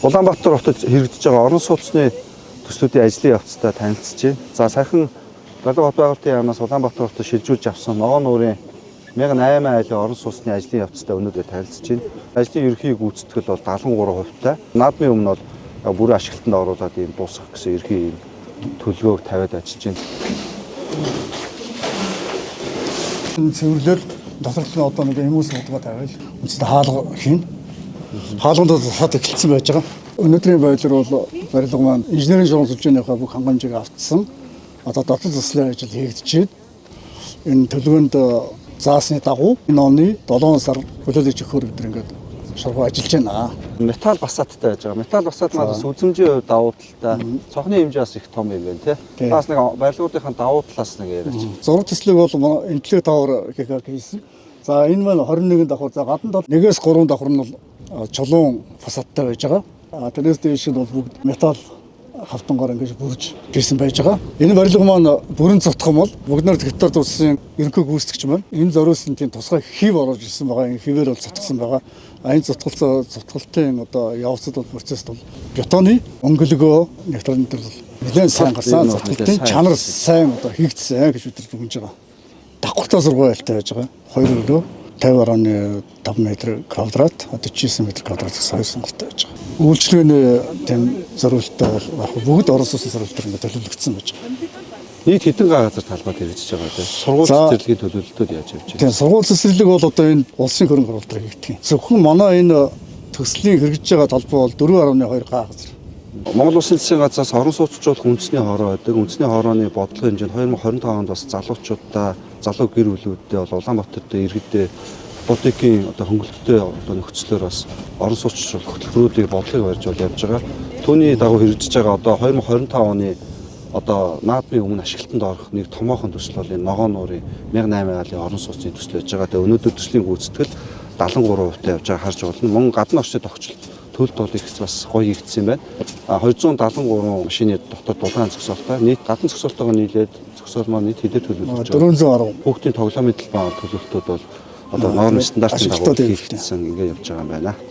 Улаанбаатар хотод хэрэгжиж байгаа орон сууцны төслүүдийн ажлын явцтай танилцчихъя. За саяхан Барилга хот байгуулалтын яамнаас Улаанбаатар хотод шилжүүлж авсан ногоон нуурын 1008 айлын орон сууцны ажлын явцтай өнөөдөр танилцчихъя. Ажлын ерхий гүйцэтгэл бол 73%-тай. Наадмын өмнө бол бүрэн ашиглалтанд оруулаад ийм дуусгах гэсэн ерхий төлөвөг тавиад ажиллаж байна. Цэвэрлэл доторх нь одоо нэг хүмүүс бодгоо тавиал үнэхээр хаалга хийн. Хаалганд бол хад эхэлсэн байж байгаа. Өнөөдрийн байдлаар бол барилга маань инженерийн шугамлалжийнхаа бүх хангамжийг автсан. Одоо дотор заслын ажил хийгдэж байна. Энэ төлөвөнд заасны дагуу энэ оны 7 сар хүлээлгэж өгөхөөр бид ингээд шургуу ажиллаж байна. Металл басааттай байж байгаа. Металл басаат маань үзмжийн хувьд давуу талтай, цонхны хэмжээ бас их том юм байна тий. Бас нэг барилгуудынхаа давуу талаас нэг яриач. Зураг төслийг бол интеллект тавар хийсэн. За энэ маань 21 давхар. За гадна бол 1-3 давхар нь бол чулуун фасадтай байж байгаа. Тэрнээс дээш нь бол бүгд металл хавтангаар ингэж бүрж гэрсэн байж байгаа. Энэ барилга маань бүрэн цогтох юм бол бүгд нэр Хятад улсын ерөнхий гүйцэтгэгч маань энэ зориулсан тийм тусгай хив оруулж ирсэн байгаа. Энэ хивээр бол цогтсон байгаа. Энэ цогтголтын одоо явцад бол процесс бол бетоны өнгөлөгөө нэвтрэн дээр бол нэлээд сайн гарсан. Цогтголтын чанар сайн одоо хийгдсэн гэж бид дүгнэж байгаа. Давхартай сургууль айлтай байж байгаа. 2 өрөө 50.5 м квадрат, 49 м квадрат гэсэн сонголттой байж байгаа. Үйлчлэгээний тийм зориултаа бол бүгд орон сууцны зориултаар ингээд төлөвлөгдсөн байж байгаа. Нийт хэдэн газар талбайд хэрэгжиж байгаа тийм. Сургууль цэцэрлэгийн төлөвлөлтөд яаж явж байна? Тийм, сургууль цэцэрлэг бол одоо энэ улсын хөрөнгө оруулалтаар хийгдэх юм. Зөвхөн манай энэ төслийн хэрэгжиж байгаа талбай бол 4.2 га газар. Монгол Улсын засгийн газраас орон сууцчлуулах үндэсний хороо байдаг. Үндэсний хорооны бодлогын хэмжээнд 2025 онд бас залуучуудаа, залуу гэр бүлүүдтэй бол Улаанбаатарт иргэдээ ипотекийн одоо хөнгөлөлттэй одоо нөхцлөөр бас орон сууцчлуулах хөтөлбөрүүдийг бодлогыг барьж бол явж байгаа. Түүний дагуу хэрэгжиж байгаа одоо 2025 оны одоо наадмын өмнө ашиглалтанд орох нэг томоохон төсөл бол энэ ногоон нуурын 1008 айлын орон сууцны төсөл байж байгаа. Тэгээ өнөөдөр төслийн гүйцэтгэл 73%-тай явж байгаа харж болно. Мөн гадны орчны тогтцол төлөлт бол их бас гоё хийгдсэн юм байна. 273 машины дотор дулаан зогсоолтой. Нийт гадна зогсоолтойгоо нийлээд зогсоол маань нийт хэдээр төлөвлөж байгаа. 410. Хүүхдийн тоглоомын талбай төлөвлөлтүүд бол одоо нормын стандартын дагуу хийгдсэн ингээд явж байгаа юм байна.